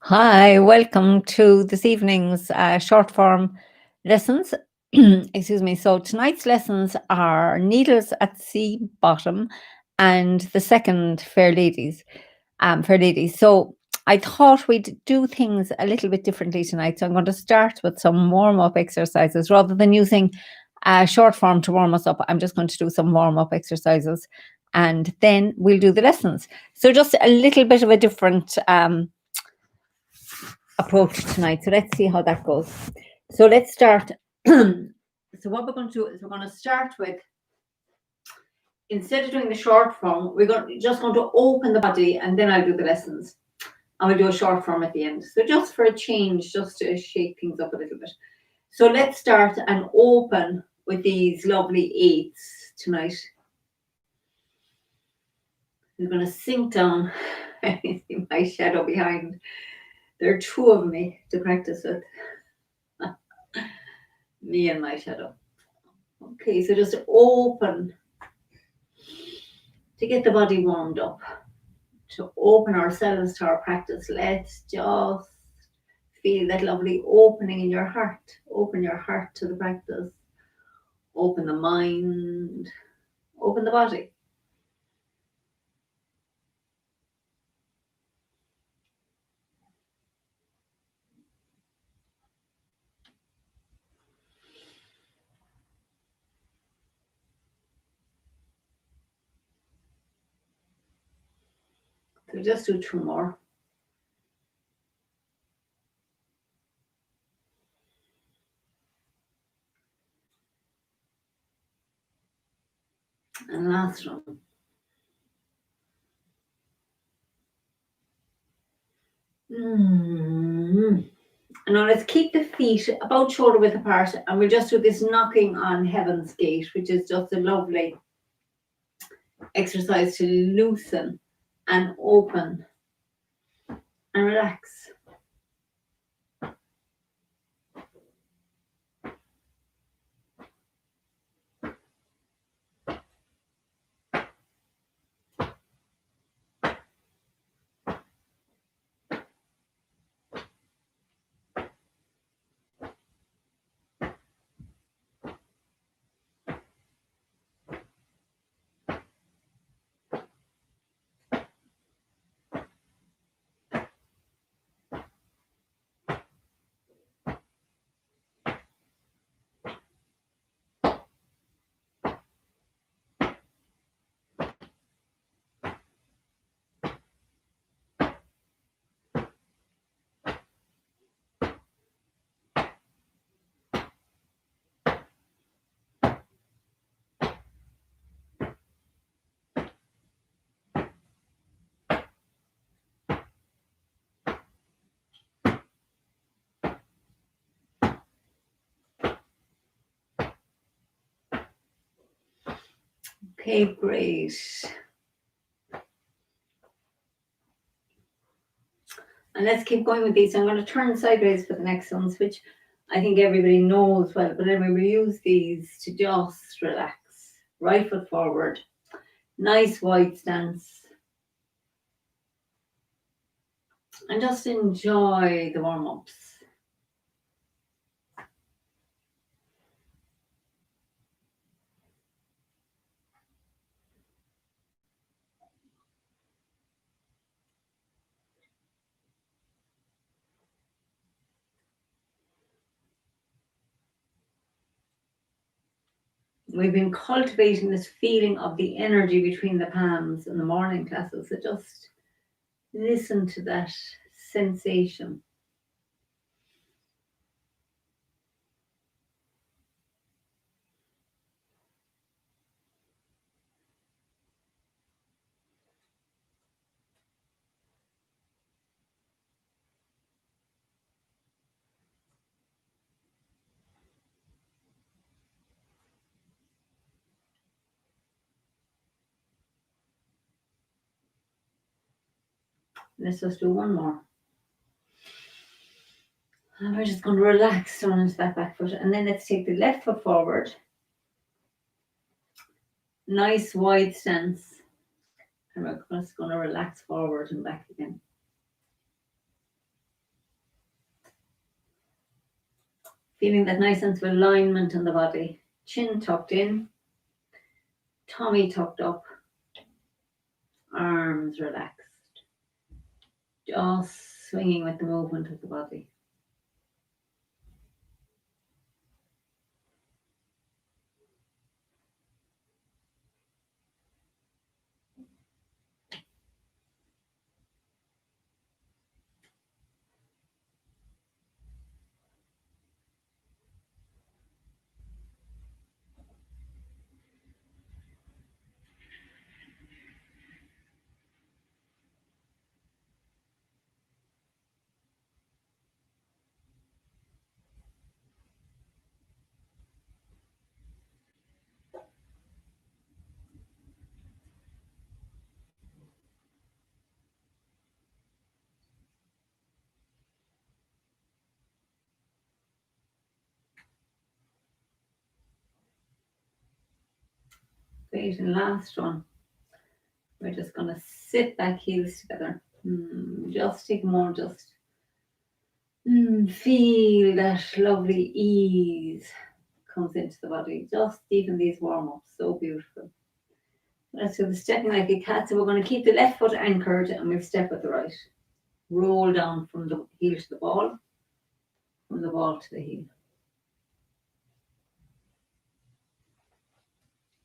Hi, welcome to this evening's short form lessons. Excuse me. So, tonight's lessons are Needles at Sea Bottom and the second Fair Ladies. Fair Ladies. So, I thought we'd do things a little bit differently tonight. So, I'm going to start with some warm up exercises rather than using short form to warm us up. I'm just going to do some warm up exercises and then we'll do the lessons. So, just a little bit of a different approach tonight. So let's see how that goes. So let's start. So what we're going to do is we're going to start with, instead of doing the short form, we're just going to open the body and then I'll do the lessons. And we'll do a short form at the end. So just for a change, just to shake things up a little bit. So let's start and open with these lovely eights tonight. We're going to sink down. I see my shadow behind. There are two of me to practice with. Me and my shadow. Okay, so just open to get the body warmed up, to open ourselves to our practice. Let's just feel that lovely opening in your heart. Open your heart to the practice. Open the mind. Open the body. So just do two more. And last one. Now let's keep the feet about shoulder width apart and we'll just do this knocking on Heaven's Gate, which is just a lovely exercise to loosen and open and relax. Okay, great. And let's keep going with these. I'm going to turn sideways for the next ones, which I think everybody knows well. But anyway, we use these to just relax. Right foot forward. Nice wide stance. And just enjoy the warm-ups. We've been cultivating this feeling of the energy between the palms in the morning classes. So just listen to that sensation. Let's just do one more. And we're just going to relax down into that back foot. And then let's take the left foot forward. Nice wide stance. And we're just going to relax forward and back again. Feeling that nice sense of alignment in the body. Chin tucked in, tummy tucked up, arms relaxed. Just swinging with the movement of the body. Great, and last one. We're just going to sit back, heels together. Just take a moment, just feel that lovely ease comes into the body. Just even these warm-ups, so beautiful. Let's do the stepping like a cat. So we're going to keep the left foot anchored and we'll step with the right. Roll down from the heel to the ball, from the ball to the heel.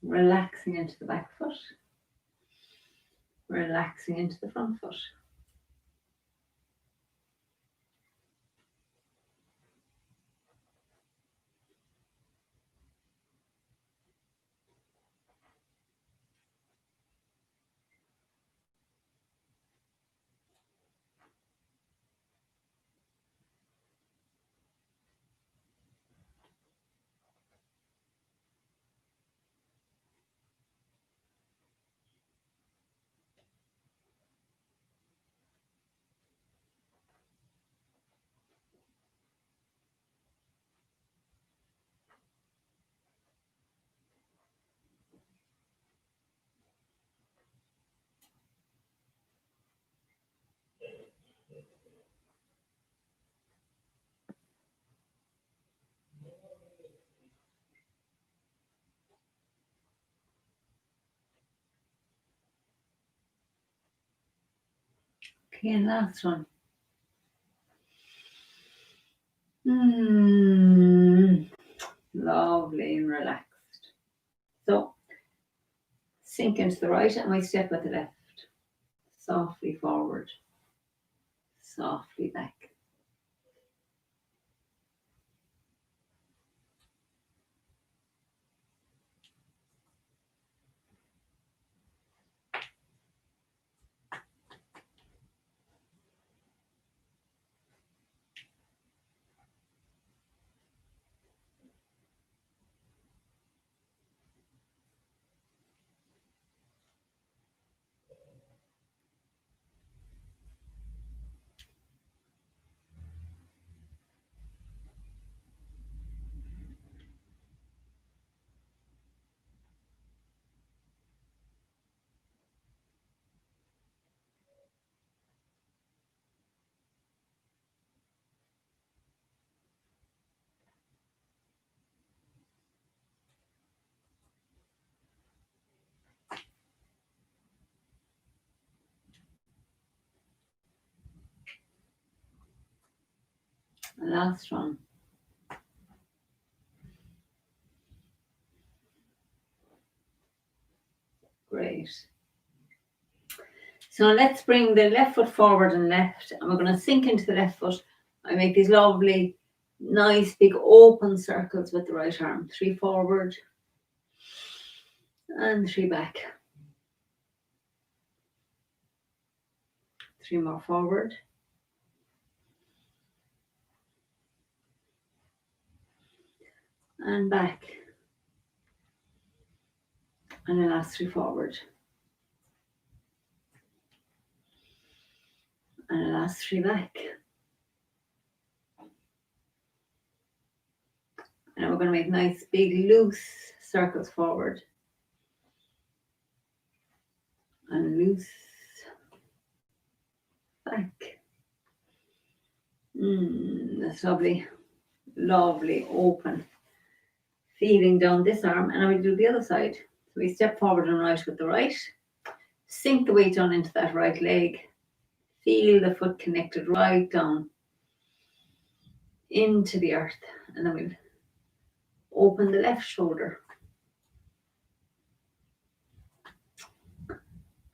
Relaxing into the back foot. Relaxing into the front foot. Okay, and last one. Lovely and relaxed. So, sink into the right and we step with the left. Softly forward. Softly back. Last one. Great. So let's bring the left foot forward and left, and we're going to sink into the left foot. I make these lovely, nice, big open circles with the right arm. 3 forward and 3 back. 3 more forward. And back. And the last 3 forward. And the last 3 back. And we're going to make nice, big, loose circles forward. And loose. Back. That's lovely. Lovely, open. Feeling down this arm, and I will do the other side. So we step forward and right with the right. Sink the weight down into that right leg. Feel the foot connected right down into the earth. And then we'll open the left shoulder.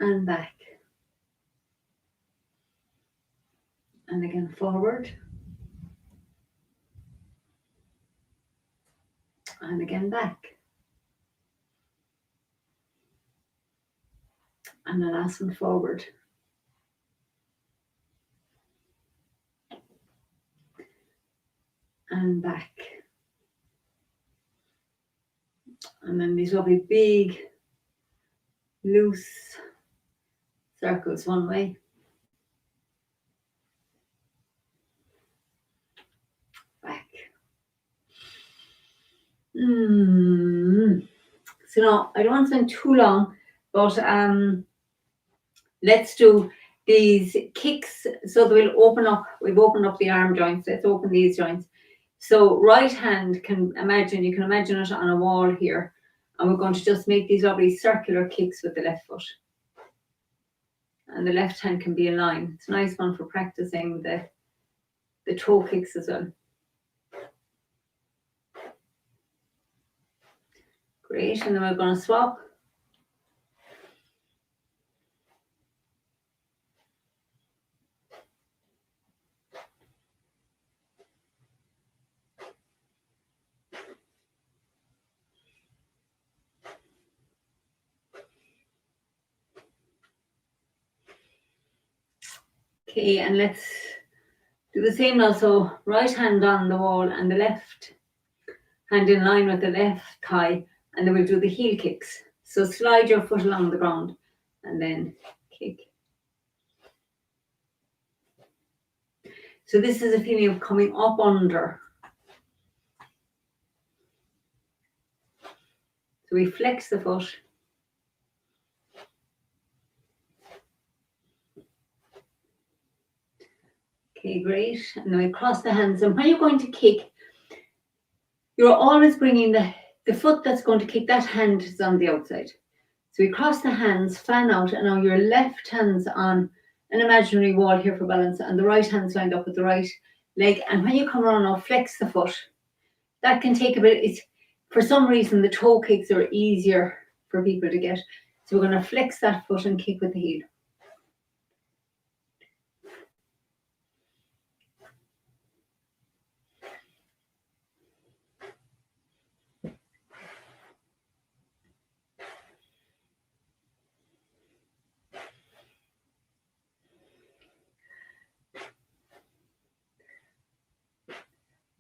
And back. And again forward. And again back. And the last one forward. And back. And then these lovely big, loose circles one way. Back. So now, I don't want to spend too long, but let's do these kicks so that we've opened up the arm joints. Let's open these joints. So right hand, you can imagine it on a wall here. And we're going to just make these lovely circular kicks with the left foot. And the left hand can be in line. It's a nice one for practicing the toe kicks as well. Great, and then we're going to swap. Okay, and let's do the same now. So right hand on the wall and the left hand in line with the left thigh, and then we'll do the heel kicks. So slide your foot along the ground and then kick. So this is a feeling of coming up under. So we flex the foot. Okay, great. And then we cross the hands. And when you're going to kick, you're always bringing the foot that's going to kick, that hand is on the outside. So we cross the hands, fan out, and now your left hand's on an imaginary wall here for balance, and the right hand's lined up with the right leg. And when you come around now, flex the foot. That can take a bit, for some reason, the toe kicks are easier for people to get. So we're going to flex that foot and kick with the heel.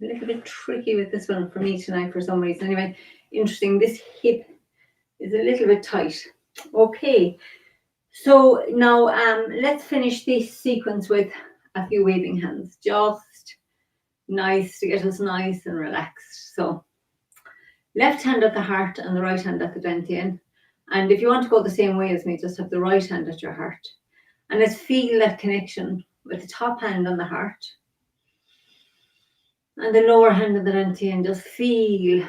A little bit tricky with this one for me tonight for some reason. Anyway, interesting. This hip is a little bit tight. Okay, so now let's finish this sequence with a few waving hands. Just nice to get us nice and relaxed. So left hand at the heart and the right hand at the dantian. And if you want to go the same way as me, just have the right hand at your heart. And let's feel that connection with the top hand on the heart. And the lower hand of the dantian, just feel.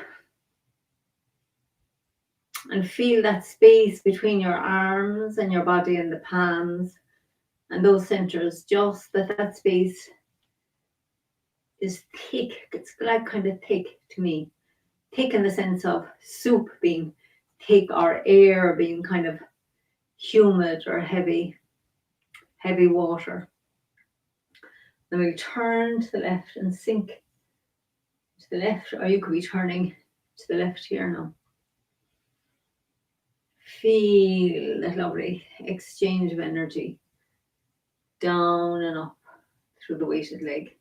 And feel that space between your arms and your body and the palms. And those centers, just that space is thick. It's like kind of thick to me. Thick in the sense of soup being thick or air being kind of humid or heavy water. Then we turn to the left and sink to the left, or you could be turning to the left here now. Feel that lovely exchange of energy down and up through the weighted leg.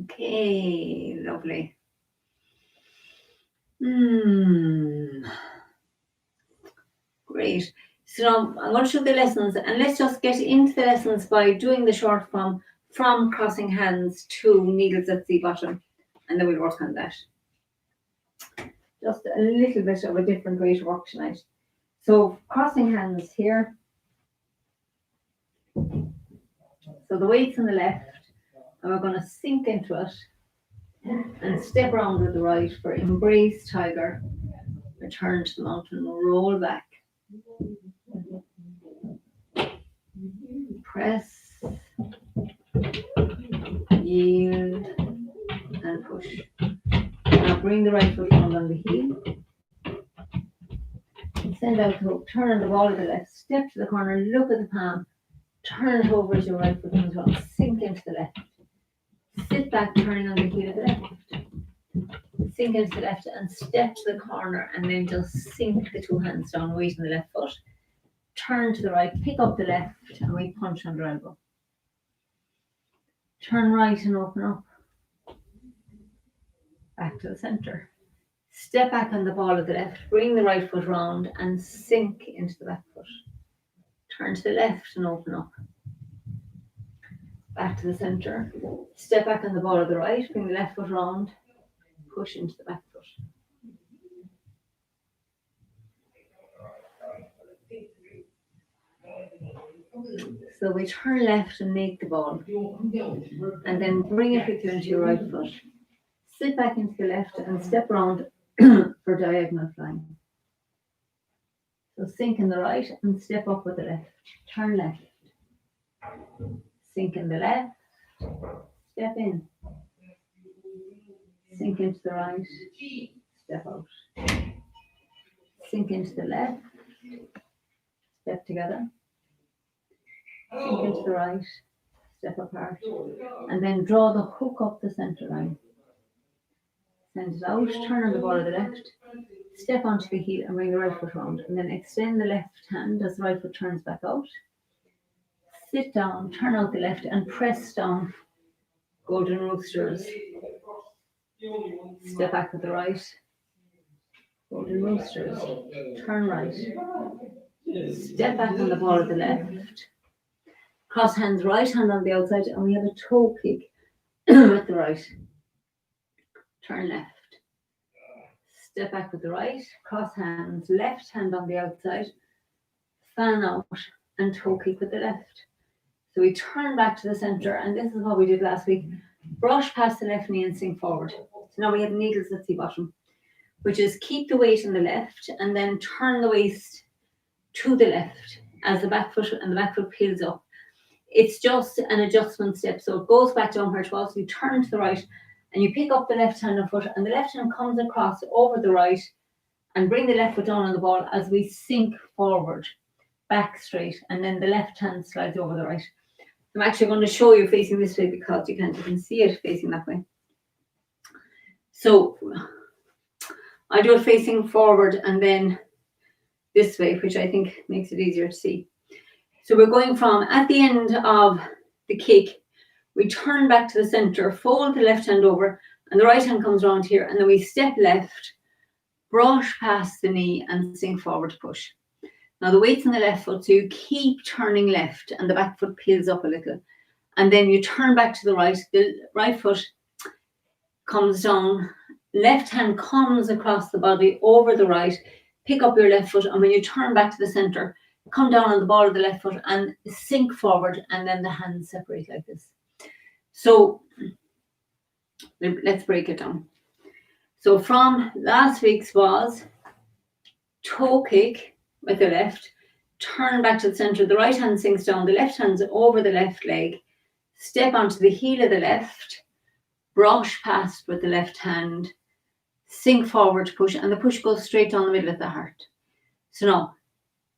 Okay, lovely. Great. So now I'm going to show the lessons, and let's just get into the lessons by doing the short form from crossing hands to needles at the bottom, and then we'll work on that. Just a little bit of a different way to work tonight. So crossing hands here. So the weight's on the left, and we're going to sink into it and step around with the right for embrace tiger. Return to the mountain, roll back. Press, yield, and push. Now bring the right foot round on the heel. Send out the hook, turn on the ball of the left, step to the corner, look at the palm, turn it over as your right foot comes on, sink into the left. Sit back, turning on the heel of the left. Sink into the left and step to the corner, and then just sink the two hands down, weight on the left foot. Turn to the right, pick up the left, and we punch under elbow. Turn right and open up. Back to the center. Step back on the ball of the left, bring the right foot round and sink into the back foot. Turn to the left and open up. Back to the center. Step back on the ball of the right, bring the left foot round, push into the back foot. So we turn left and make the ball, and then bring it with you into your right foot. Sit back into the left and step around for diagonal flying. So sink in the right and step up with the left. Turn left. Sink in the left. Step in. Sink into the right. Step out. Sink into the left. Step together. Sink into the right. Step apart. And then draw the hook up the center line. Send it out, turn on the ball of the left, step onto the heel and bring the right foot round, and then extend the left hand as the right foot turns back out. Sit down, turn out the left and press down. Golden roosters. Step back with the right. Golden roosters. Turn right. Step back on the ball of the left. Cross hands, right hand on the outside, and we have a toe kick with the right. Turn left. Step back with the right, cross hands, left hand on the outside, fan out and toe kick with the left. So we turn back to the center, and this is what we did last week. Brush past the left knee and sink forward. So now we have needles at the bottom, which is keep the weight on the left and then turn the waist to the left as the back foot and the back foot peels up. It's just an adjustment step. So it goes back down where it was. You turn to the right and you pick up the left hand and foot, and the left hand comes across over the right and bring the left foot down on the ball as we sink forward, back straight, and then the left hand slides over the right. I'm actually going to show you facing this way because you can see it facing that way. So I do it facing forward and then this way, which I think makes it easier to see. So we're going from at the end of the kick, we turn back to the center, fold the left hand over, and the right hand comes around here, and then we step left, brush past the knee, and sink forward to push. Now the weight's on the left foot, so you keep turning left, and the back foot peels up a little. And then you turn back to the right foot comes down, left hand comes across the body over the right, pick up your left foot, and when you turn back to the center, come down on the ball of the left foot and sink forward, and then the hands separate like this. So let's break it down. So from last week's was toe kick with the left, turn back to the center, the right hand sinks down, the left hand's over the left leg, step onto the heel of the left, brush past with the left hand, sink forward to push, and the push goes straight down the middle of the heart. So now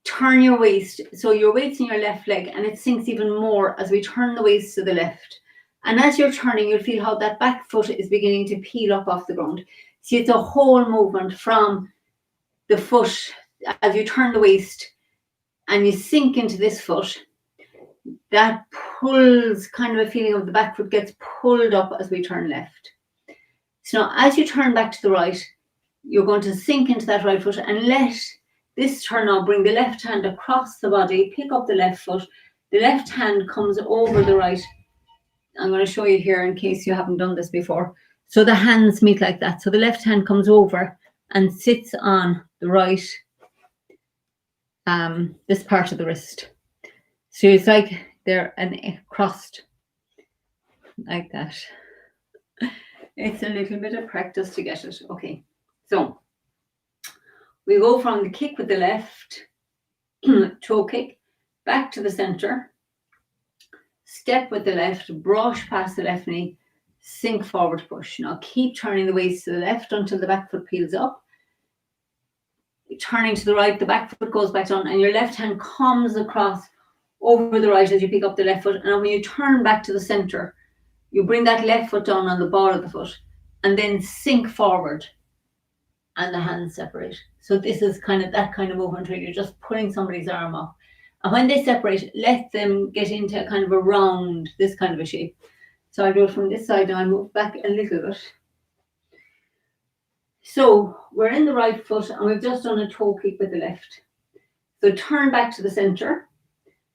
turn your waist, so your weight's in your left leg, and it sinks even more as we turn the waist to the left. And as you're turning, you'll feel how that back foot is beginning to peel up off the ground. See, it's a whole movement from the foot as you turn the waist and you sink into this foot. that pulls, kind of a feeling of the back foot gets pulled up as we turn left. So now as you turn back to the right, you're going to sink into that right foot and let this turn now, bring the left hand across the body, pick up the left foot. The left hand comes over the right. I'm going to show you here in case you haven't done this before. So the hands meet like that. So the left hand comes over and sits on the right, this part of the wrist. So it's like they're crossed like that. It's a little bit of practice to get it. Okay, so we go from the kick with the left, toe kick, back to the center, step with the left, brush past the left knee, sink forward, push. Now keep turning the waist to the left until the back foot peels up. Turning to the right, the back foot goes back down and your left hand comes across over the right as you pick up the left foot. And when you turn back to the center, you bring that left foot down on the ball of the foot and then sink forward and the hands separate. So this is kind of that kind of movement where you're just pulling somebody's arm off. And when they separate, let them get into kind of a round, this kind of a shape. So I do it from this side and I move back a little bit. So we're in the right foot and we've just done a toe kick with the left. So turn back to the center,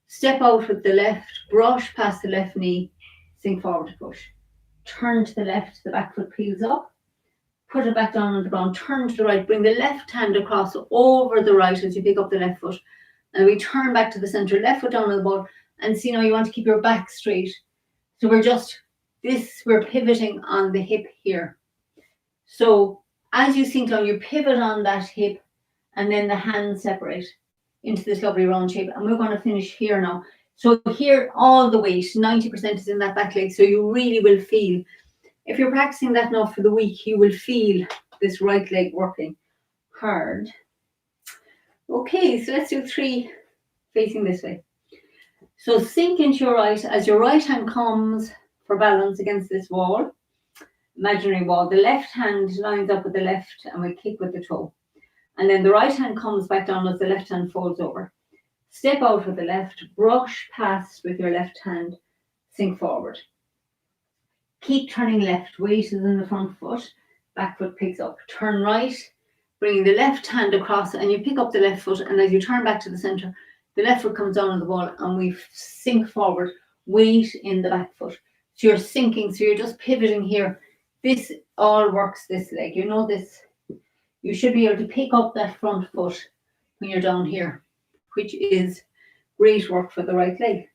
step out with the left, brush past the left knee, sink forward, push. Turn to the left, the back foot peels up, put it back down on the ground, turn to the right, bring the left hand across over the right as you pick up the left foot. And we turn back to the center, left foot down on the ball, and see now you want to keep your back straight. So we're pivoting on the hip here. So as you sink down, you pivot on that hip and then the hands separate into this lovely round shape. And we're going to finish here now. So here, all the weight, 90% is in that back leg. So you really will feel, if you're practicing that now for the week, you will feel this right leg working hard. Okay, so let's do 3 facing this way. So sink into your right as your right hand comes for balance against this wall, imaginary wall. The left hand lines up with the left and we kick with the toe. And then the right hand comes back down as the left hand folds over. Step out with the left, brush past with your left hand, sink forward. Keep turning left, weight is in the front foot, back foot picks up. Turn right, bringing the left hand across and you pick up the left foot, and as you turn back to the center, the left foot comes down on the ball and we sink forward, weight in the back foot. So you're sinking, so you're just pivoting here. This all works this leg. You know this. You should be able to pick up that front foot when you're down here, which is great work for the right leg.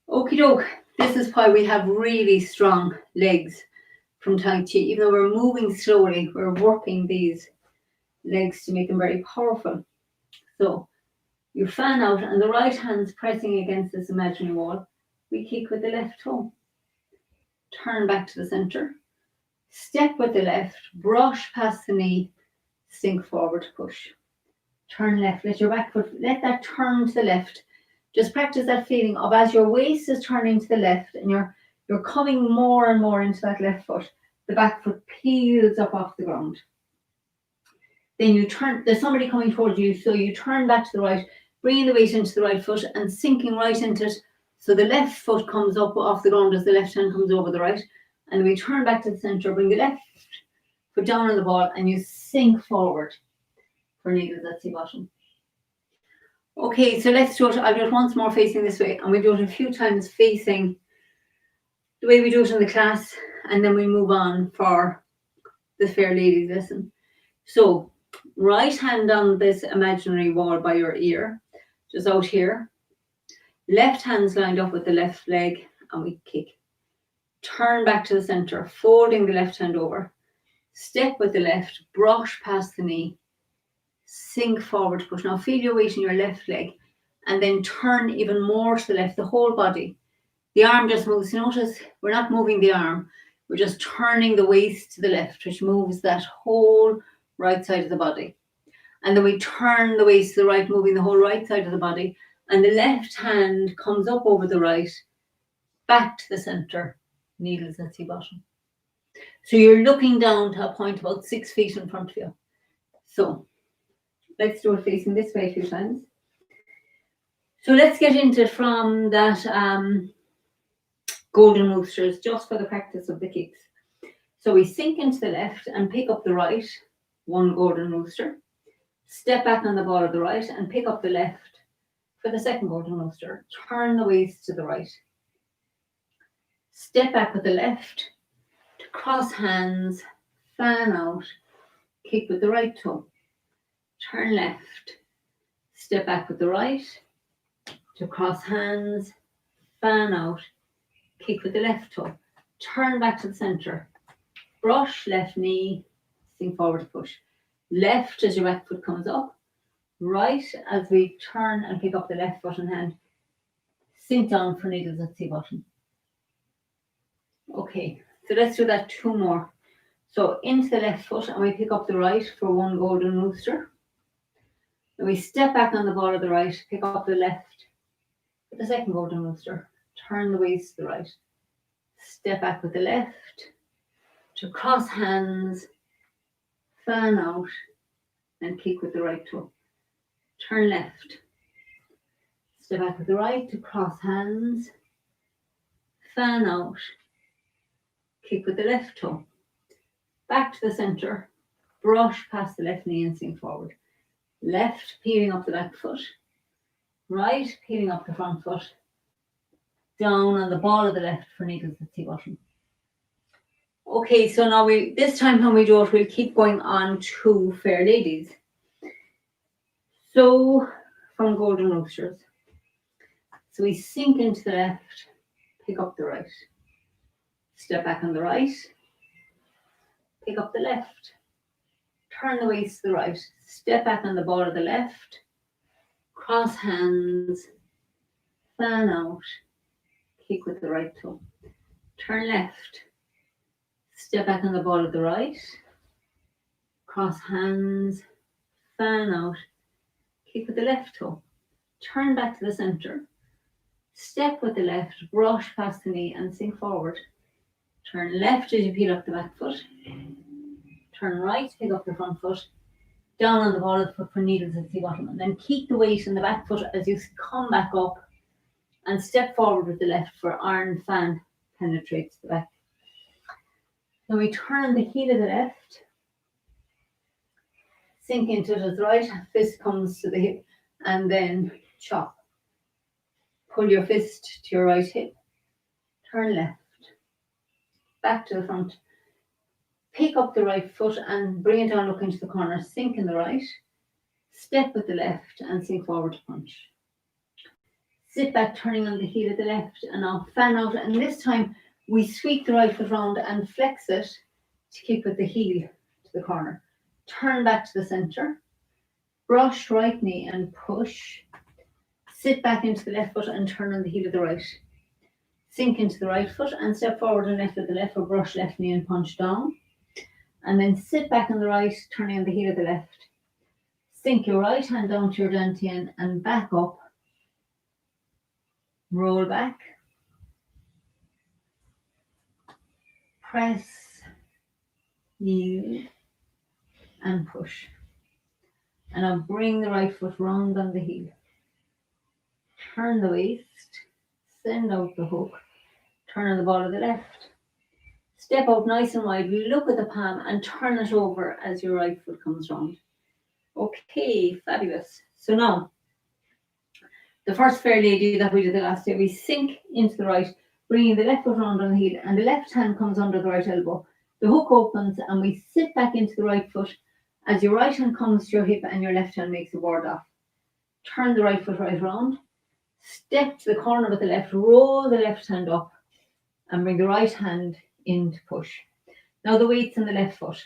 Okie doke. This is why we have really strong legs from Tai Chi. Even though we're moving slowly, we're working these legs to make them very powerful. So you fan out and the right hand's pressing against this imaginary wall. We kick with the left toe. Turn back to the center. Step with the left, brush past the knee, sink forward, push. Turn left, let your back foot, let that turn to the left. Just practice that feeling of as your waist is turning to the left and you're coming more and more into that left foot, the back foot peels up off the ground. Then you turn, there's somebody coming towards you, so you turn back to the right, bringing the weight into the right foot and sinking right into it. So the left foot comes up off the ground as the left hand comes over the right. And we turn back to the center, bring the left foot down on the ball and you sink forward for needles at sea bottom. Okay, so let's do it. I'll do it once more facing this way, and we do it a few times facing the way we do it in the class, and then we move on for the Fair Ladies lesson. So right hand on this imaginary wall by your ear, just out here. Left hand's lined up with the left leg and we kick. Turn back to the center, folding the left hand over. Step with the left, brush past the knee. Sink forward, push. Now feel your weight in your left leg and then turn even more to the left, the whole body. The arm just moves. Notice we're not moving the arm. We're just turning the waist to the left, which moves that whole right side of the body. And then we turn the waist to the right, moving the whole right side of the body. And the left hand comes up over the right, back to the center, needles at sea bottom. So you're looking down to a point about 6 feet in front of you. So let's do it facing this way a few times. So let's get into it from that golden roosters, just for the practice of the kicks. So we sink into the left and pick up the right, one golden rooster. Step back on the ball of the right and pick up the left for the second golden rooster. Turn the waist to the right. Step back with the left to cross hands, fan out, kick with the right toe. Turn left. Step back with the right to cross hands, fan out, kick with the left toe. Turn back to the center. Brush left knee, sink forward to push. Left as your back foot comes up. Right as we turn and pick up the left foot and hand. Sink down for needles at sea bottom. Okay, so let's do that two more. So into the left foot and we pick up the right for one golden rooster. Then we step back on the ball of the right, pick up the left for the second golden rooster. Turn the waist to the right. Step back with the left to cross hands, fan out, and kick with the right toe. Turn left. Step back with the right to cross hands, fan out, kick with the left toe. Back to the center, brush past the left knee and sink forward. Left, peeling up the back foot. Right, peeling up the front foot. Down on the ball of the left for needles at sea bottom. Okay, so now this time when we do it, we'll keep going on to fair ladies. So from golden roosters. So we sink into the left, pick up the right. Step back on the right, pick up the left. Turn the waist to the right. Step back on the ball of the left. Cross hands, fan out, kick with the right toe. Turn left. Step back on the ball of the right. Cross hands, fan out, kick with the left toe. Turn back to the center. Step with the left, brush past the knee and sink forward. Turn left as you peel up the back foot. Turn right, pick up the front foot. Down on the ball of the foot for needles at sea bottom. And then keep the weight in the back foot as you come back up and step forward with the left for iron fan penetrates the back. Then we turn the heel of the left. Sink into it as the right fist comes to the hip and then chop. Pull your fist to your right hip. Turn left. Back to the front. Pick up the right foot and bring it down, look into the corner. Sink in the right. Step with the left and sink forward to punch. Sit back, turning on the heel of the left and now fan out. And this time we sweep the right foot round and flex it to kick with the heel to the corner. Turn back to the center. Brush right knee and push. Sit back into the left foot and turn on the heel of the right. Sink into the right foot and step forward and left with the left or brush left knee and punch down. And then sit back on the right, turning on the heel of the left. Sink your right hand down to your dantian and back up. Roll back. Press, yield, and push. And now bring the right foot round on the heel. Turn the waist, send out the hook, turn on the ball of the left. Step out nice and wide, look at the palm and turn it over as your right foot comes round. Okay, fabulous. So now, the first fair lady that we did the last day, we sink into the right, bringing the left foot round on the heel and the left hand comes under the right elbow. The hook opens and we sit back into the right foot as your right hand comes to your hip and your left hand makes a ward off. Turn the right foot right round. Step to the corner with the left, roll the left hand up and bring the right hand in to push. Now the weight's in the left foot.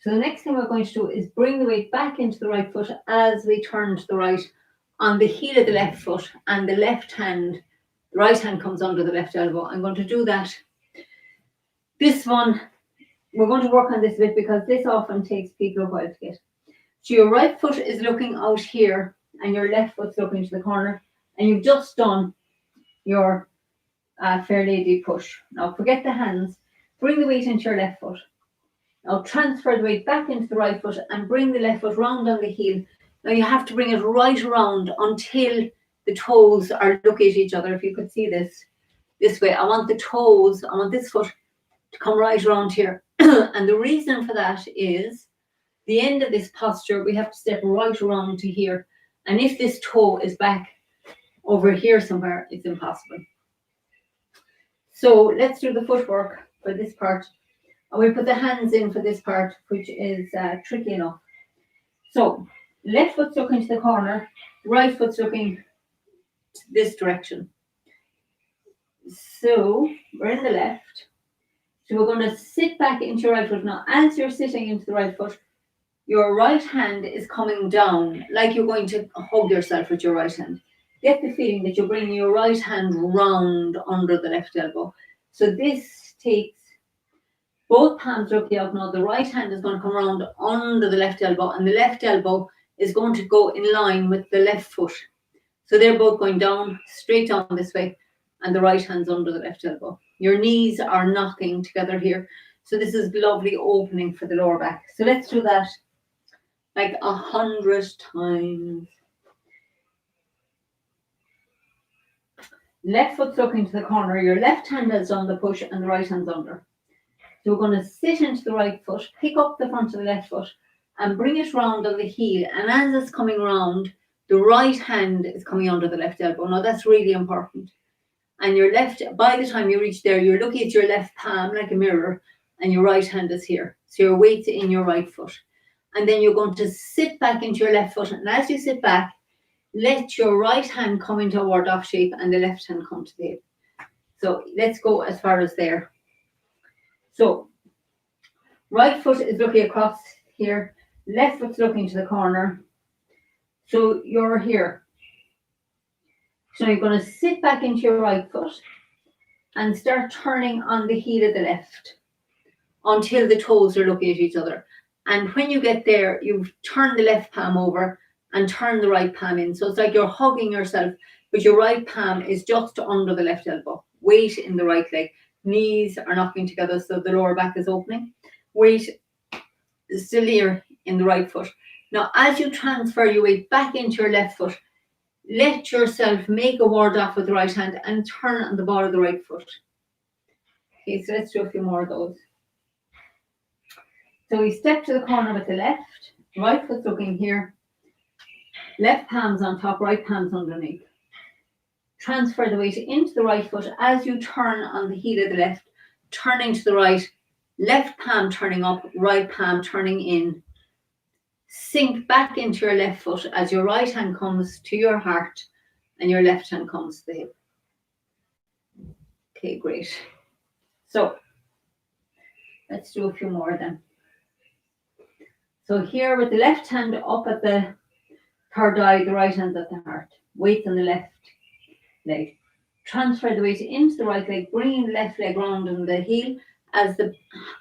So the next thing we're going to do is bring the weight back into the right foot as we turn to the right on the heel of the left foot and the left hand, the right hand comes under the left elbow. I'm going to do that. This one, we're going to work on this a bit because this often takes people a while to get. So your right foot is looking out here and your left foot's looking to the corner and you've just done your fair lady push. Now forget the hands, bring the weight into your left foot. Now transfer the weight back into the right foot and bring the left foot round on the heel. Now you have to bring it right around until the toes are looking at each other. If you could see this way, I want the toes, I want this foot to come right around here. And the reason for that is the end of this posture, we have to step right around to here. And if this toe is back over here somewhere, it's impossible. So let's do the footwork for this part. And we'll put the hands in for this part, which is tricky enough. So left foot's looking to the corner, right foot's looking this direction. So we're in the left. So we're going to sit back into your right foot. Now, as you're sitting into the right foot, your right hand is coming down, like you're going to hug yourself with your right hand. Get the feeling that you're bringing your right hand round under the left elbow. So this takes both palms looking out now. The right hand is going to come around under the left elbow, and the left elbow is going to go in line with the left foot. So they're both going down, straight down this way, and the right hand's under the left elbow. Your knees are knocking together here. So this is lovely opening for the lower back. So let's do that like 100 times. Left foot's looking to the corner. Your left hand has done the push and the right hand's under. So we're going to sit into the right foot, pick up the front of the left foot and bring it round on the heel. And as it's coming round, the right hand is coming under the left elbow. Now that's really important. And your left, by the time you reach there, you're looking at your left palm like a mirror and your right hand is here. So your weight's in your right foot. And then you're going to sit back into your left foot. And as you sit back, let your right hand come into a ward off shape and the left hand come to the hip. So let's go as far as there. So right foot is looking across here. Left foot's looking to the corner. So you're here. So you're going to sit back into your right foot and start turning on the heel of the left until the toes are looking at each other. And when you get there, you've turned the left palm over and turn the right palm in. So it's like you're hugging yourself, but your right palm is just under the left elbow. Weight in the right leg. Knees are knocking together so the lower back is opening. Weight is still here in the right foot. Now, as you transfer your weight back into your left foot, let yourself make a ward off with the right hand and turn on the ball of the right foot. Okay, so let's do a few more of those. So we step to the corner with the left, right foot's looking here, left palm's on top, right palm's underneath. Transfer the weight into the right foot as you turn on the heel of the left, turning to the right, left palm turning up, right palm turning in. Sink back into your left foot as your right hand comes to your heart and your left hand comes to the hip. Okay, great. So let's do a few more then. So here with the left hand up at the third eye, the right hand's at the heart. Weight on the left leg. Transfer the weight into the right leg, bringing the left leg round on the heel as the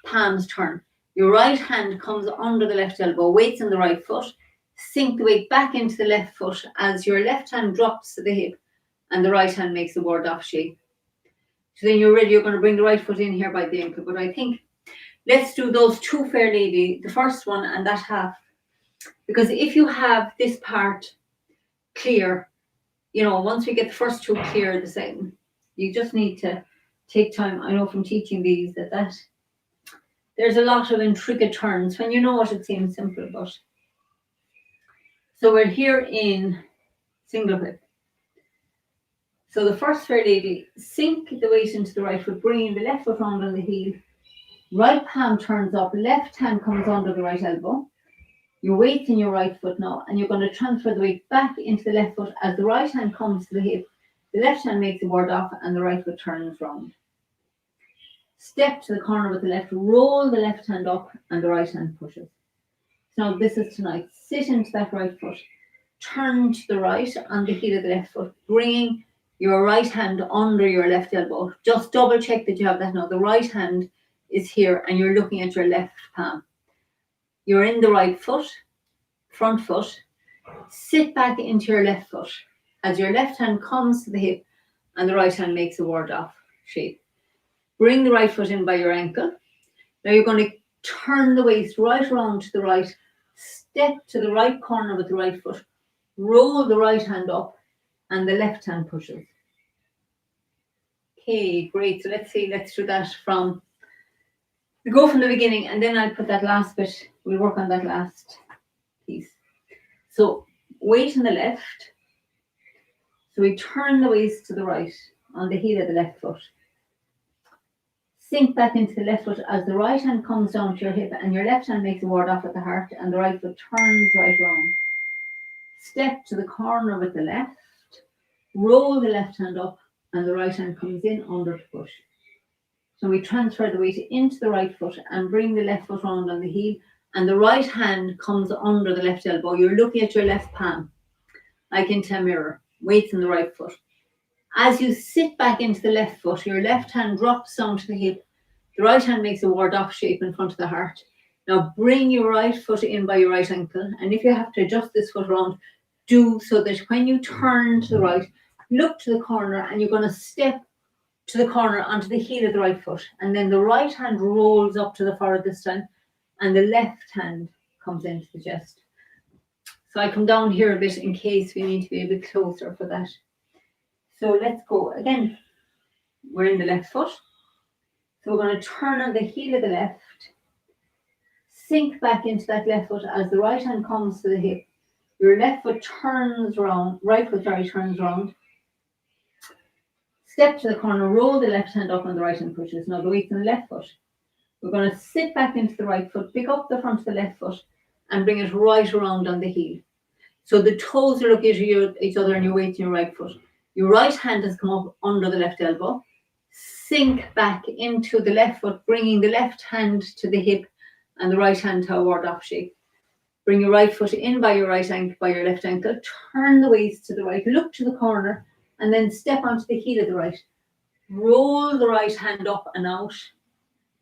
palms turn. Your right hand comes under the left elbow, weights on the right foot. Sink the weight back into the left foot as your left hand drops to the hip and the right hand makes a ward off shape. So then you're ready, you're going to bring the right foot in here by the ankle. But I think let's do those two fair lady, the first one and that half. Because if you have this part clear, you know, once we get the first two clear, the second, you just need to take time. I know from teaching these that there's a lot of intricate turns. When you know it, it seems simple, but so we're here in single whip. So the first fair lady, sink the weight into the right foot, bringing the left foot round on the heel. Right palm turns up, left hand comes under the right elbow. Your weight's in your right foot now, and you're going to transfer the weight back into the left foot as the right hand comes to the hip. The left hand makes a ward off and the right foot turns round. Step to the corner with the left, roll the left hand up and the right hand pushes. So now this is tonight. Sit into that right foot, turn to the right on the heel of the left foot, bringing your right hand under your left elbow. Just double check that you have that now. The right hand is here and you're looking at your left palm. You're in the right foot, front foot. Sit back into your left foot as your left hand comes to the hip and the right hand makes a ward off shape. Bring the right foot in by your ankle. Now you're going to turn the waist right around to the right. Step to the right corner with the right foot. Roll the right hand up and the left hand pushes. Okay, great. So let's see, let's do that from, we go from the beginning, and then I'll put that last bit, we'll work on that last piece. So weight on the left. So we turn the waist to the right on the heel of the left foot. Sink back into the left foot as the right hand comes down to your hip and your left hand makes a ward off at the heart and the right foot turns right round. Step to the corner with the left, roll the left hand up and the right hand comes in under to push. So we transfer the weight into the right foot and bring the left foot round on the heel and the right hand comes under the left elbow. You're looking at your left palm, like into a mirror, weights in the right foot. As you sit back into the left foot, your left hand drops down to the hip. The right hand makes a ward-off shape in front of the heart. Now bring your right foot in by your right ankle. And if you have to adjust this foot around, do so that when you turn to the right, look to the corner and you're going to step to the corner onto the heel of the right foot. And then the right hand rolls up to the forehead this time and the left hand comes into the chest. So I come down here a bit in case we need to be a bit closer for that. So let's go again. We're in the left foot. So we're going to turn on the heel of the left, sink back into that left foot as the right hand comes to the hip. Your left foot turns round, right foot turns round. Step to the corner, roll the left hand up and the right hand pushes. Now the weight's in the left foot. We're going to sit back into the right foot, pick up the front of the left foot and bring it right around on the heel. So the toes are looking at each other and your weight in your right foot. Your right hand has come up under the left elbow. Sink back into the left foot, bringing the left hand to the hip and the right hand to a ward-off shape. Bring your right foot in by your right ankle, by your left ankle. Turn the waist to the right, look to the corner, and then step onto the heel of the right. Roll the right hand up and out,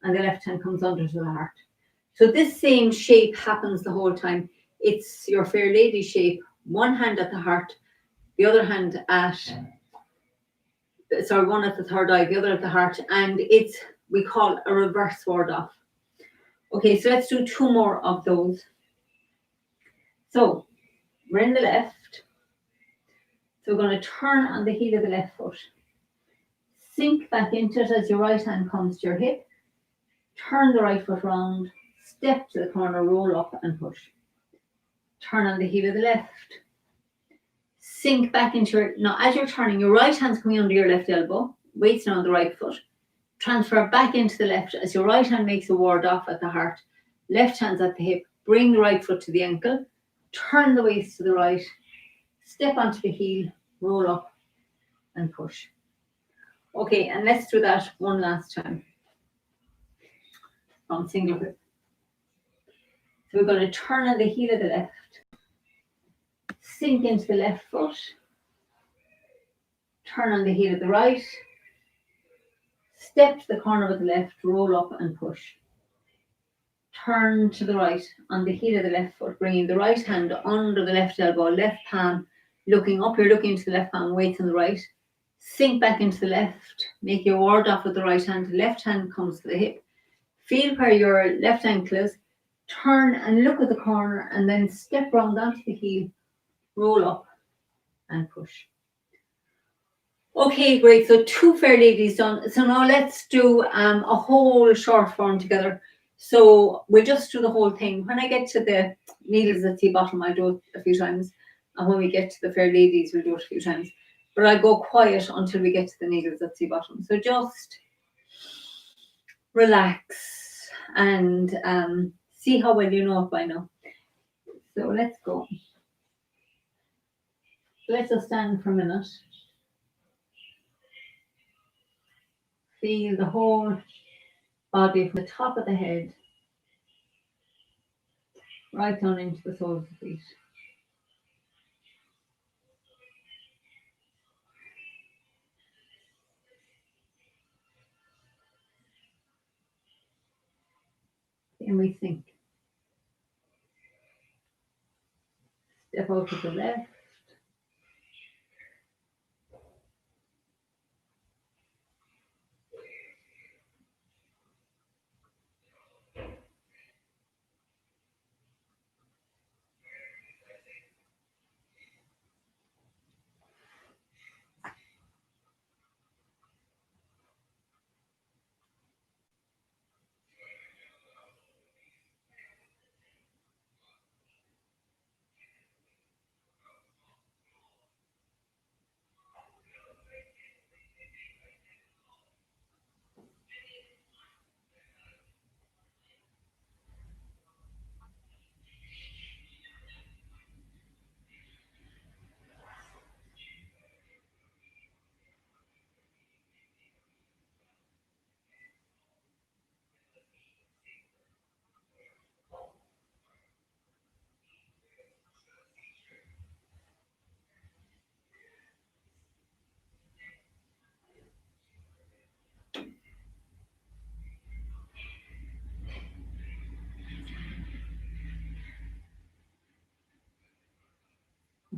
and the left hand comes under to the heart. So this same shape happens the whole time. It's your Fair Lady shape, one hand at the heart, the other hand at, one at the third eye, the other at the heart, and it's, we call a reverse ward off. Okay, so let's do two more of those. So we're in the left. So we're going to turn on the heel of the left foot. Sink back into it as your right hand comes to your hip. Turn the right foot round. Step to the corner, roll up and push. Turn on the heel of the left. Sink back into your, now as you're turning, your right hand's coming under your left elbow, weight's now on the right foot. Transfer back into the left as your right hand makes a ward off at the heart. Left hand's at the hip, bring the right foot to the ankle, turn the waist to the right, step onto the heel, roll up and push. Okay, and let's do that one last time. From single hip. So we're going to turn on the heel of the left, sink into the left foot, turn on the heel of the right, step to the corner with the left, roll up and push. Turn to the right on the heel of the left foot, bringing the right hand under the left elbow, left palm looking up, you're looking into the left palm, weight on the right. Sink back into the left, make your ward off with the right hand, left hand comes to the hip. Feel where your left ankle is, turn and look at the corner and then step round onto the heel, roll up and push. Okay, great. So two Fair Ladies done. So now let's do a whole short form together. So we'll just do the whole thing. When I get to the needles at the bottom, I'll do it a few times. And when we get to the Fair Ladies, we'll do it a few times. But I'll go quiet until we get to the needles at the bottom. So just relax and see how well you know it by now. So let's go. So let's just stand for a minute. Feel the whole body from the top of the head right down into the soles of the feet. And we sink. Step out to the left.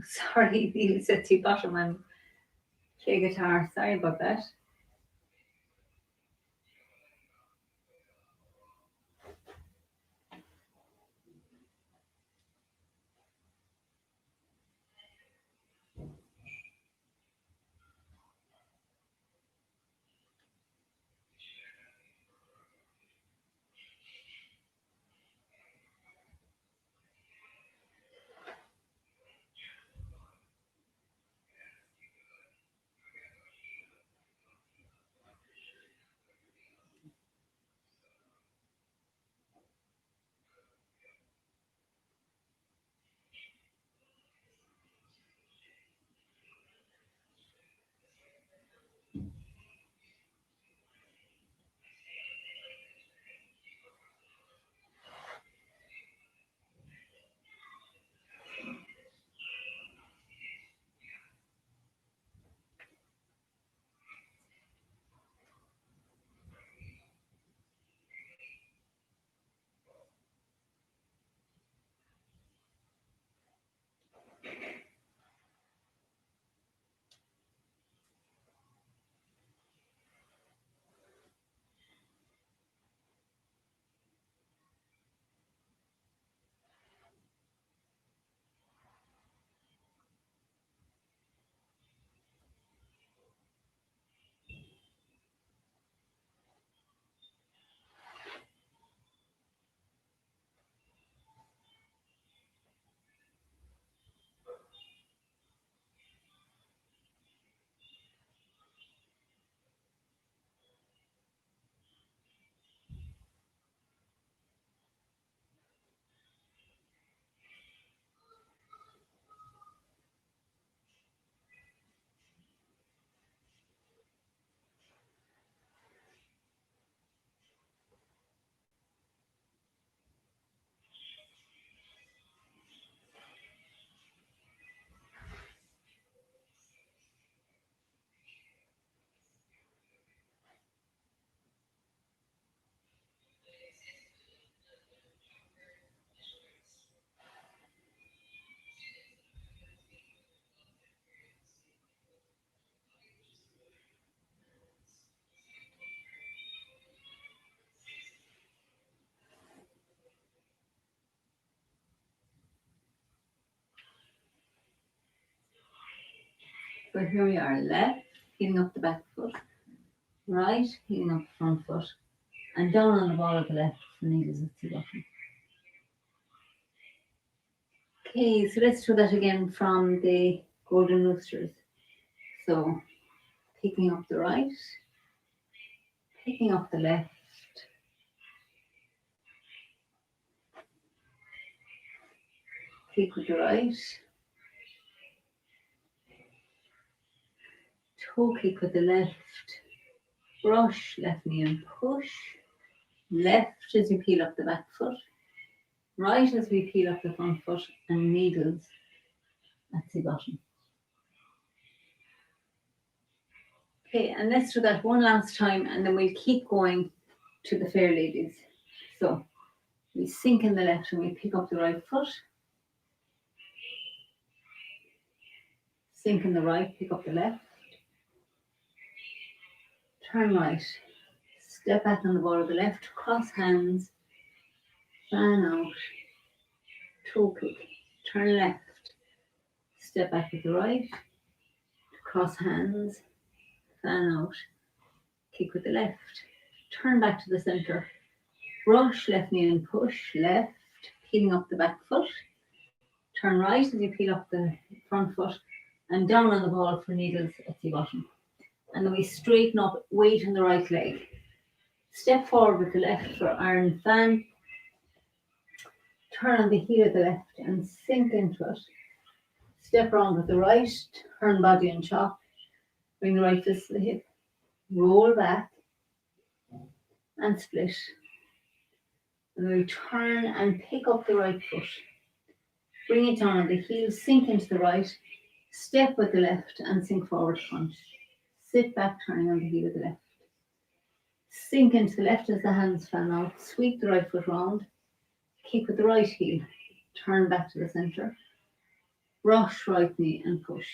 Sorry, needles at the bottom and play guitar. Sorry about that. So here we are, left, heeling up the back foot, right, heeling up the front foot, and down on the ball of the left for needles at the bottom. Okay, so let's do that again from the golden roosters. So picking up the right, picking up the left, kick with the right, toe kick with the left, brush, left knee and push, left as you peel up the back foot, right as we peel up the front foot, and needles at the bottom. Okay, and let's do that one last time and then we'll keep going to the fair ladies. So we sink in the left and we pick up the right foot, sink in the right, pick up the left, turn right, step back on the ball of the left, cross hands, fan out, toe kick, turn left, step back with the right, cross hands, fan out, kick with the left, turn back to the centre, brush, left knee and push, left, peeling up the back foot, turn right as you peel up the front foot, and down on the ball for needles at the bottom. And then we straighten up, weight in the right leg. Step forward with the left for iron fan, turn on the heel of the left and sink into it. Step around with the right, turn body and chop, bring the right fist to the hip, roll back and split. And we turn and pick up the right foot. Bring it down on the heel, sink into the right, step with the left and sink forward front. Sit back, turning on the heel of the left. Sink into the left as the hands fan out, sweep the right foot round, kick with the right heel, turn back to the centre. brush right knee and push.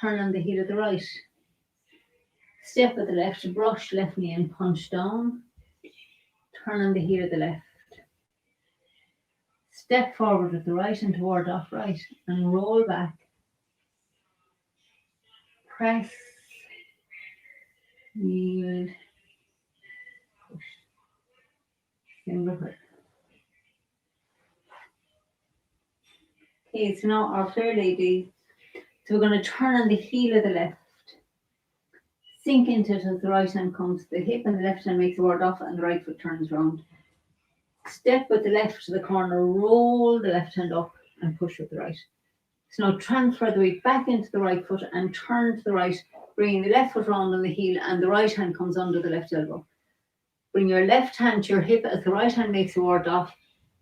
Turn on the heel of the right. Step with the left, brush left knee and punch down. Turn on the heel of the left. Step forward with the right and toward off right and roll back. Press, yield, push. Single grip. Okay, so now our Fair Lady. So we're going to turn on the heel of the left. Sink into it as the right hand comes to the hip and the left hand makes a ward off and the right foot turns round. Step with the left to the corner, roll the left hand up and push with the right. So now transfer the weight back into the right foot and turn to the right, bringing the left foot round on the heel and the right hand comes under the left elbow. Bring your left hand to your hip as the right hand makes a ward off.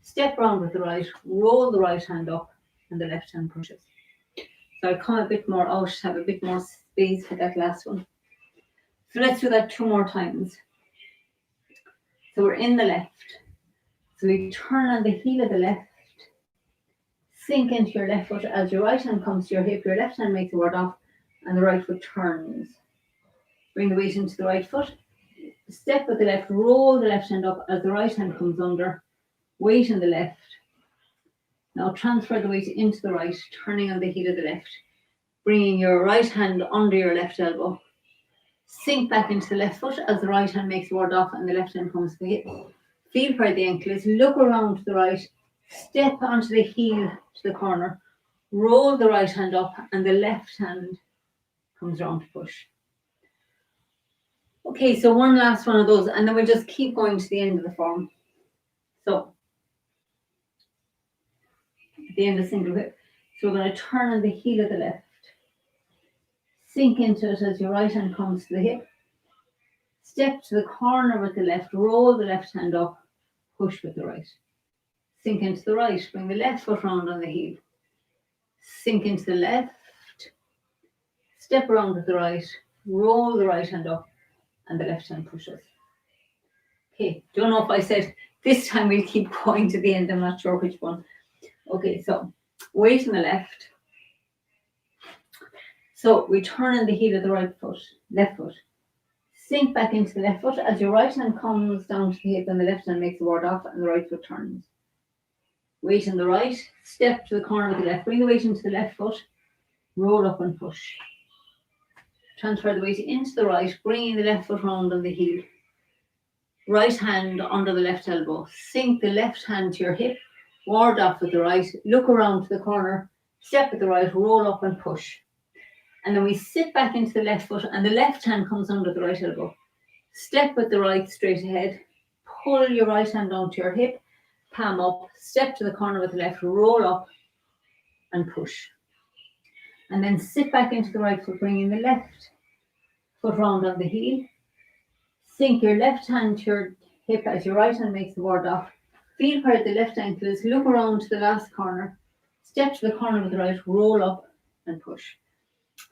Step round with the right, roll the right hand up and the left hand pushes. So I'll come a bit more out, have a bit more space for that last one. So let's do that 2 more times. So we're in the left. So we turn on the heel of the left. Sink into your left foot as your right hand comes to your hip. Your left hand makes a ward off and the right foot turns. Bring the weight into the right foot. Step with the left. Roll the left hand up as the right hand comes under. Weight in the left. Now transfer the weight into the right, turning on the heel of the left. Bringing your right hand under your left elbow. Sink back into the left foot as the right hand makes a ward off and the left hand comes to the hip. Feel where the ankle is. Look around to the right. Step onto the heel to the corner. Roll the right hand up and the left hand comes around to push. Okay, so one last one of those and then we'll just keep going to the end of the form. So, at the end of single whip. So we're going to turn on the heel of the left. Sink into it as your right hand comes to the hip. Step to the corner with the left. Roll the left hand up. Push with the right. Sink into the right. Bring the left foot round on the heel. Sink into the left. Step around with the right. Roll the right hand up. And the left hand pushes. Okay, don't know if I said this time we'll keep going to the end. I'm not sure which one. Okay, so weight on the left. So we turn on the heel of the right foot, left foot. Sink back into the left foot as your right hand comes down to the hip and the left hand makes a ward off and the right foot turns. Weight on the right, step to the corner with the left. Bring the weight into the left foot, roll up and push. Transfer the weight into the right, bringing the left foot round on the heel. Right hand under the left elbow. Sink the left hand to your hip, ward off with the right. Look around to the corner, step with the right, roll up and push. And then we sit back into the left foot and the left hand comes under the right elbow. Step with the right straight ahead. Pull your right hand down to your hip, palm up, step to the corner with the left, roll up and push. And then sit back into the right foot, bringing the left foot round on the heel. Sink your left hand to your hip as your right hand makes the ward off. Feel where the left ankle is. Look around to the last corner. Step to the corner with the right, roll up and push.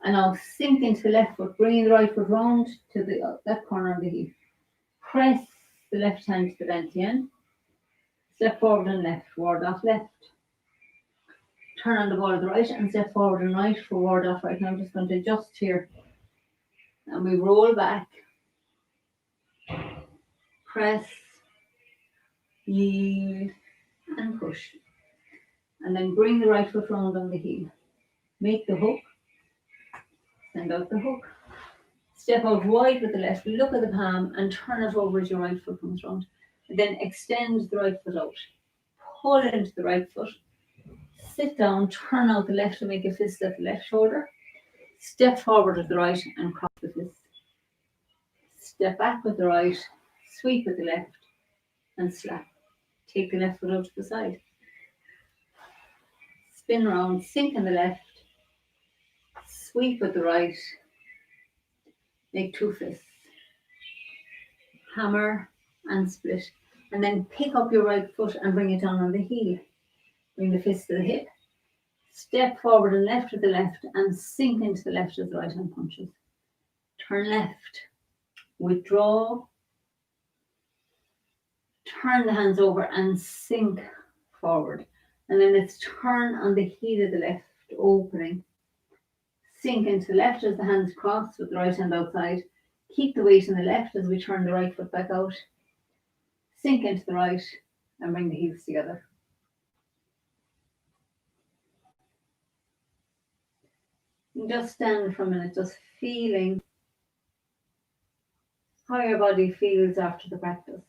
And now sink into the left foot, bringing the right foot round to that corner of the heel. Press the left hand to the dantian. Step forward and left, ward off left. Turn on the ball of the right and step forward and right for ward off right. Now I'm just going to adjust here. And we roll back. Press, yield, and push. And then bring the right foot round on the heel. Make the hook. Send out the hook. Step out wide with the left. Look at the palm and turn it over as your right foot comes round. And then extend the right foot out. Pull into the right foot. Sit down, turn out the left to make a fist at the left shoulder. Step forward with the right and cross the fist. Step back with the right. Sweep with the left and slap. Take the left foot out to the side. Spin around, sink in the left. Sweep with the right. Make 2 fists. Hammer and split. And then pick up your right foot and bring it down on the heel. Bring the fist to the hip. Step forward and left with the left and sink into the left as the right hand punches. Turn left. Withdraw. Turn the hands over and sink forward. And then let's turn on the heel of the left, opening. Sink into the left as the hands cross with the right hand outside. Keep the weight in the left as we turn the right foot back out. Sink into the right and bring the heels together. And just stand for a minute, just feeling how your body feels after the practice.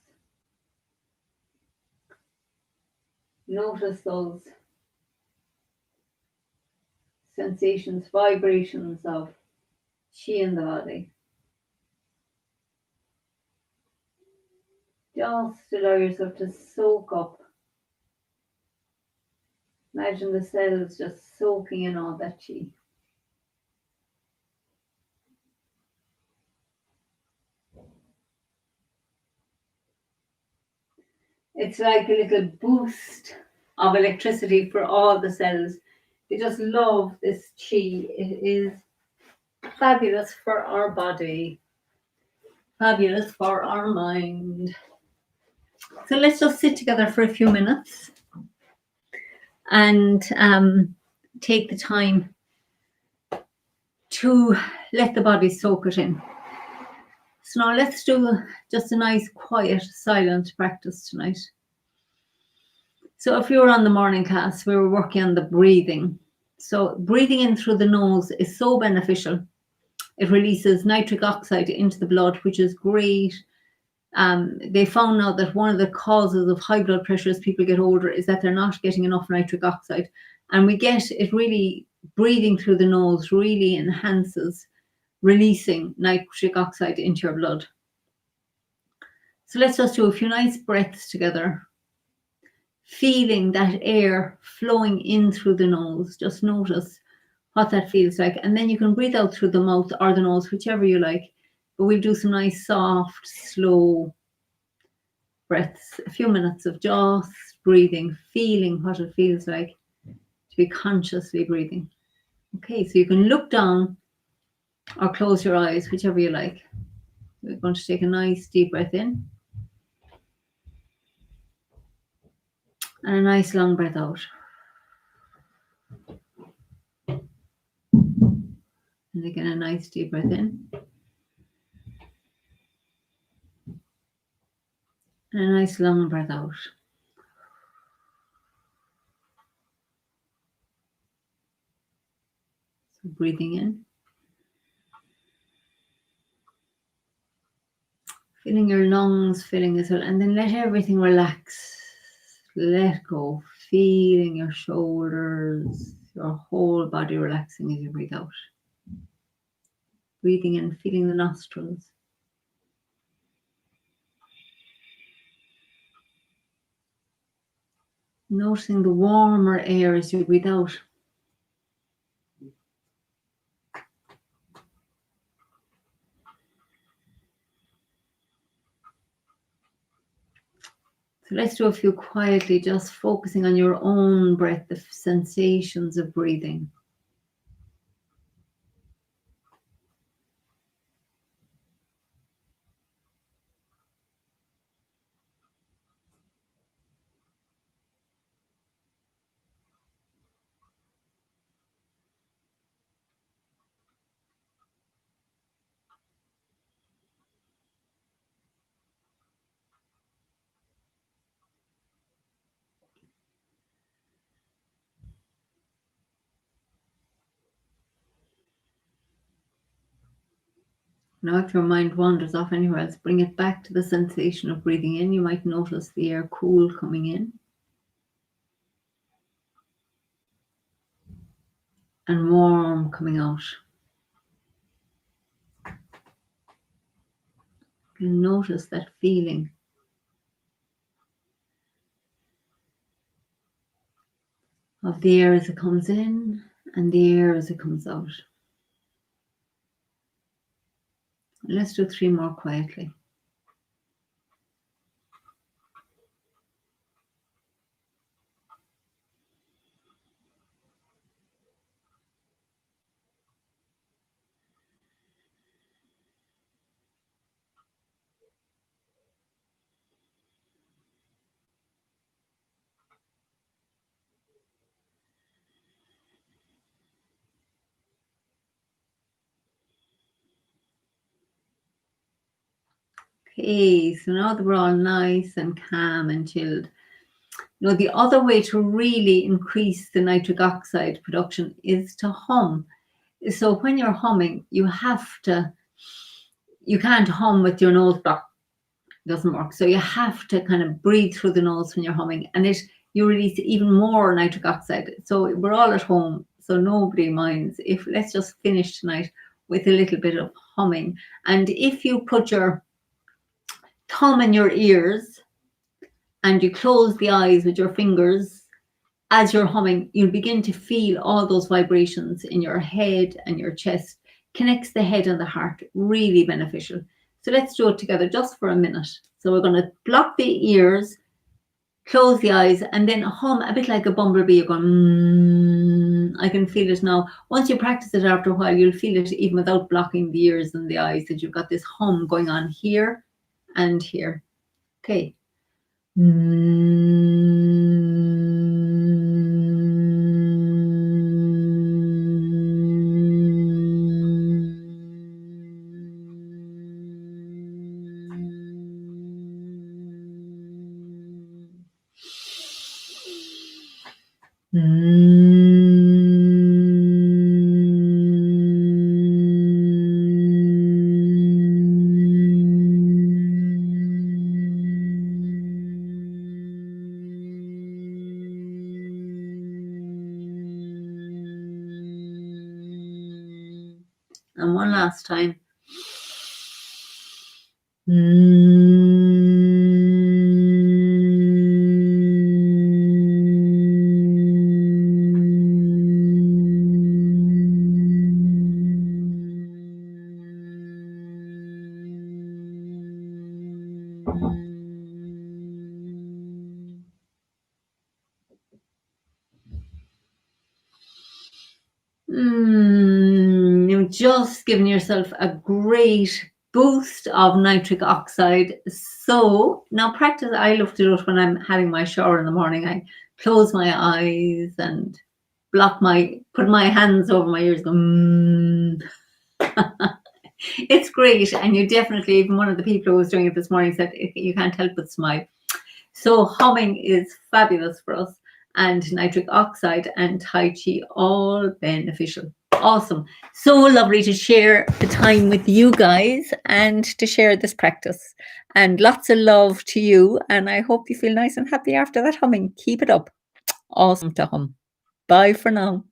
Notice those sensations, vibrations of chi in the body. Just allow yourself to soak up. Imagine the cells just soaking in all that chi. It's like a little boost of electricity for all the cells. They just love this chi. It is fabulous for our body, fabulous for our mind. So let's just sit together for a few minutes and take the time to let the body soak it in. So now let's do just a nice, quiet, silent practice tonight. So if you were on the morning class, we were working on the breathing. So breathing in through the nose is so beneficial. It releases nitric oxide into the blood, which is great. They found out that one of the causes of high blood pressure as people get older is that they're not getting enough nitric oxide. And we get it really, breathing through the nose really enhances releasing nitric oxide into your blood. So let's just do a few nice breaths together. Feeling that air flowing in through the nose. Just notice what that feels like. And then you can breathe out through the mouth or the nose, whichever you like. But we'll do some nice, soft, slow breaths. A few minutes of just breathing, feeling what it feels like to be consciously breathing. Okay, so you can look down or close your eyes, whichever you like. We're going to take a nice deep breath in. And a nice long breath out. And again, a nice deep breath in. And a nice long breath out. So breathing in. Feeling your lungs filling as well. And then let everything relax. Let go. Feeling your shoulders, your whole body relaxing as you breathe out. Breathing in, feeling the nostrils. Noticing the warmer air as you breathe out. So let's do a few quietly, just focusing on your own breath, the sensations of breathing. Now, if your mind wanders off anywhere else, bring it back to the sensation of breathing in. You might notice the air cool coming in and warm coming out. You can notice that feeling of the air as it comes in and the air as it comes out. Let's do 3 more quietly. Okay, so now that we're all nice and calm and chilled, the other way to really increase the nitric oxide production is to hum. So when you're humming, you can't hum with your nose blocked. It doesn't work. So you have to kind of breathe through the nose when you're humming, and you release even more nitric oxide. So we're all at home, so nobody minds if let's just finish tonight with a little bit of humming. And if you put your thumb in your ears and you close the eyes with your fingers as you're humming, you'll begin to feel all those vibrations in your head and your chest. Connects the head and the heart. Really beneficial. So let's do it together just for a minute. So we're going to block the ears, close the eyes, and then hum a bit like a bumblebee. You're going, I can feel it now. Once you practice it after a while, you'll feel it even without blocking the ears and the eyes, that you've got this hum going on here and here. Okay. And one last time. You've just given yourself a great boost of nitric oxide. So now practice. I love to do it when I'm having my shower in the morning. I close my eyes and put my hands over my ears. It's great. And you definitely, even one of the people who was doing it this morning said you can't help but smile. So humming is fabulous for us, and nitric oxide and Tai Chi, all beneficial. Awesome. So lovely to share the time with you guys and to share this practice. And lots of love to you. And I hope you feel nice and happy after that humming. Keep it up. Awesome to hum. Bye for now.